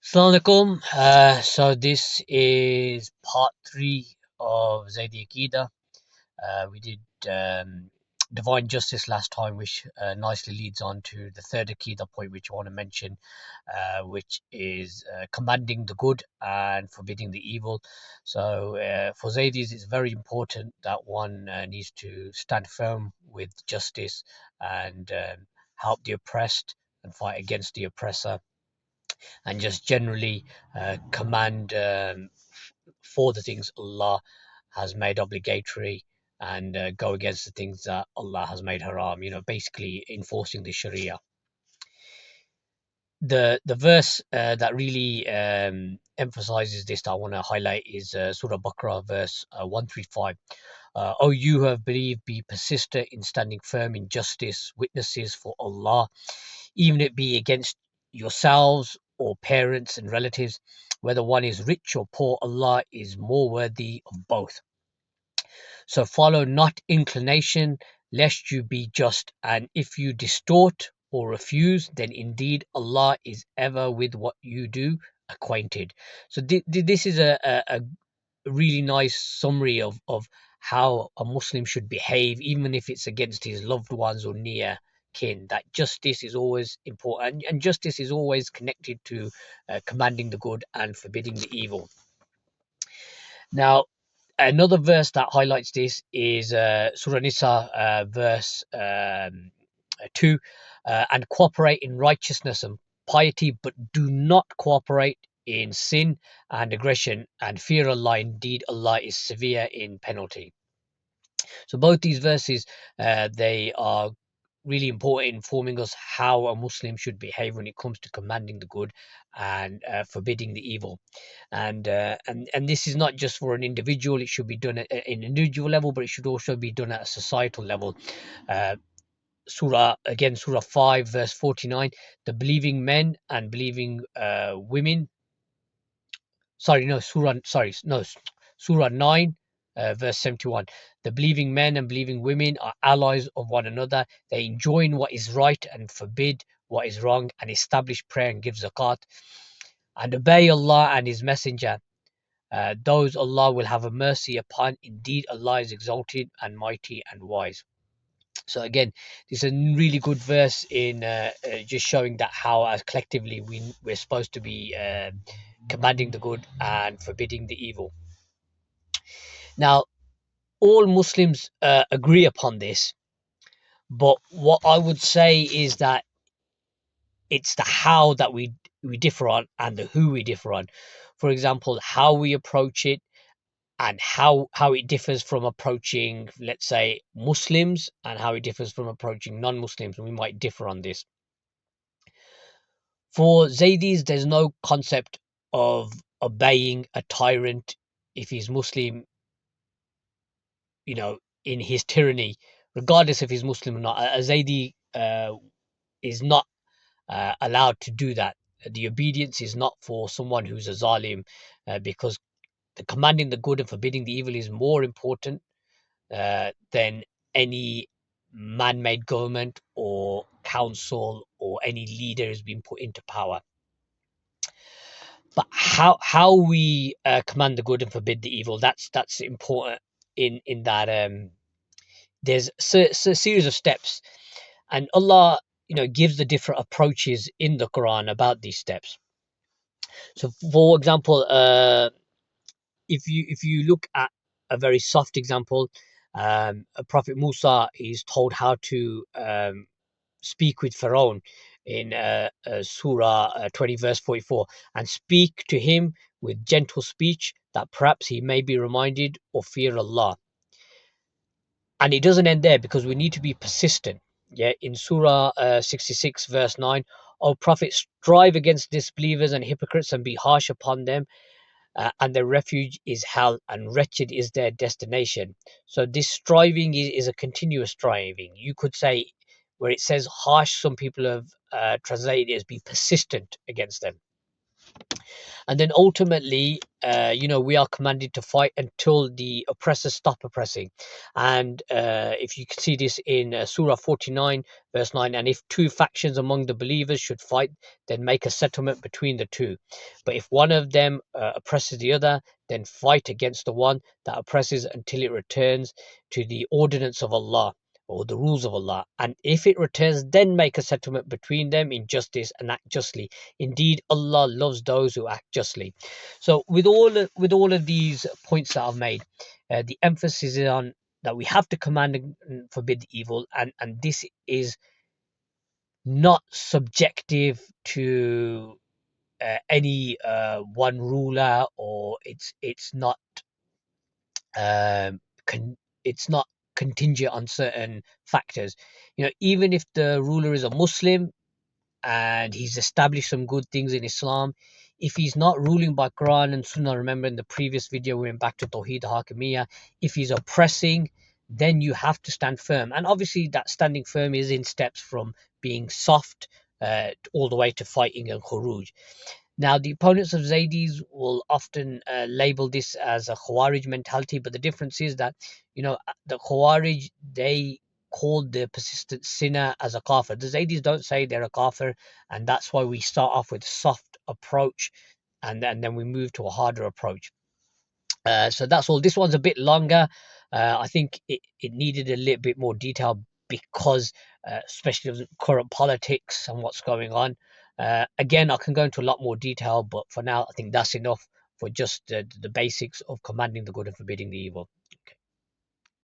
Assalamu alaikum. So this is part three of Zaidi aqeeda. We did divine justice last time, which nicely leads on to the third aqeeda point, which I want to mention, which is commanding the good and forbidding the evil. So for Zaidis, it's very important that one needs to stand firm with justice and help the oppressed and fight against the oppressor, and just generally command for the things Allah has made obligatory, and go against the things that Allah has made haram, basically enforcing the Sharia. The verse that really emphasizes this that I want to highlight is Surah Baqarah, verse 135. O you who have believed, be persistent in standing firm in justice, witnesses for Allah, even it be against yourselves or parents and relatives, whether one is rich or poor, Allah is more worthy of both. So follow not inclination, lest you be just, and if you distort or refuse, then indeed Allah is ever with what you do acquainted. So this is a really nice summary of how a Muslim should behave, even if it's against his loved ones or near kin. That justice is always important, and justice is always connected to commanding the good and forbidding the evil. Now, another verse that highlights this is Surah Nisa, verse 2, and cooperate in righteousness and piety, but do not cooperate in sin and aggression, and fear Allah. Indeed, Allah is severe in penalty. So both these verses, they are really important in informing us how a Muslim should behave when it comes to commanding the good and forbidding the evil. And this is not just for an individual; it should be done at an individual level, but it should also be done at a societal level. Uh, Surah 5, verse 49: the believing men and believing women. Sorry, no, Surah 9, verse 71. The believing men and believing women are allies of one another. They enjoin what is right and forbid what is wrong, and establish prayer and give zakat, and obey Allah and His Messenger. Those Allah will have a mercy upon. Indeed, Allah is exalted and mighty and wise. So again, this is a really good verse in just showing that how, as collectively, we're supposed to be commanding the good and forbidding the evil. Now, all Muslims agree upon this, but what I would say is that it's the how that we differ on, and the who we differ on. For example, how we approach it, and how it differs from approaching, let's say, Muslims, and how it differs from approaching non-Muslims. We might differ on this. For Zaydis, there's no concept of obeying a tyrant if he's Muslim, in his tyranny, regardless if he's Muslim or not. A Zaydi is not allowed to do that. The obedience is not for someone who's a zalim, because the commanding the good and forbidding the evil is more important than any man-made government or council or any leader who's been put into power. But how we command the good and forbid the evil, that's important in that there's a series of steps, and Allah gives the different approaches in the Quran about these steps. So for example, if you look at a very soft example, Prophet Musa is told how to speak with Pharaoh in Surah 20, verse 44, and speak to him with gentle speech, that perhaps he may be reminded or fear Allah. And it doesn't end there, because we need to be persistent. Yeah, in Surah 66, verse 9, O Prophet, strive against disbelievers and hypocrites and be harsh upon them, and their refuge is hell, and wretched is their destination. So this striving is a continuous striving. You could say, where it says harsh, some people have translated it as be persistent against them. And then ultimately, we are commanded to fight until the oppressors stop oppressing. And if you can see this in Surah 49 verse 9, and if two factions among the believers should fight, then make a settlement between the two. But if one of them oppresses the other, then fight against the one that oppresses until it returns to the ordinance of Allah, or the rules of Allah. And if it returns, then make a settlement between them in justice and act justly. Indeed, Allah loves those who act justly. So, with all of these points that I've made, the emphasis is on that we have to command and forbid the evil, and this is not subjective to any one ruler, or it's not um, con- it's not contingent on certain factors. Even if the ruler is a Muslim and he's established some good things in Islam, if he's not ruling by Quran and Sunnah, remember in the previous video we went back to Tawheed Hakimiyya, if he's oppressing, then you have to stand firm. And obviously that standing firm is in steps from being soft all the way to fighting and khuruj. Now, the opponents of Zaydis will often label this as a Khawarij mentality, but the difference is that, the Khawarij, they called the persistent sinner as a kafir. The Zaydis don't say they're a kafir, and that's why we start off with a soft approach, and then we move to a harder approach. So that's all. This one's a bit longer. I think it needed a little bit more detail because, especially of current politics and what's going on. Again, I can go into a lot more detail, but for now, I think that's enough for just the basics of commanding the good and forbidding the evil.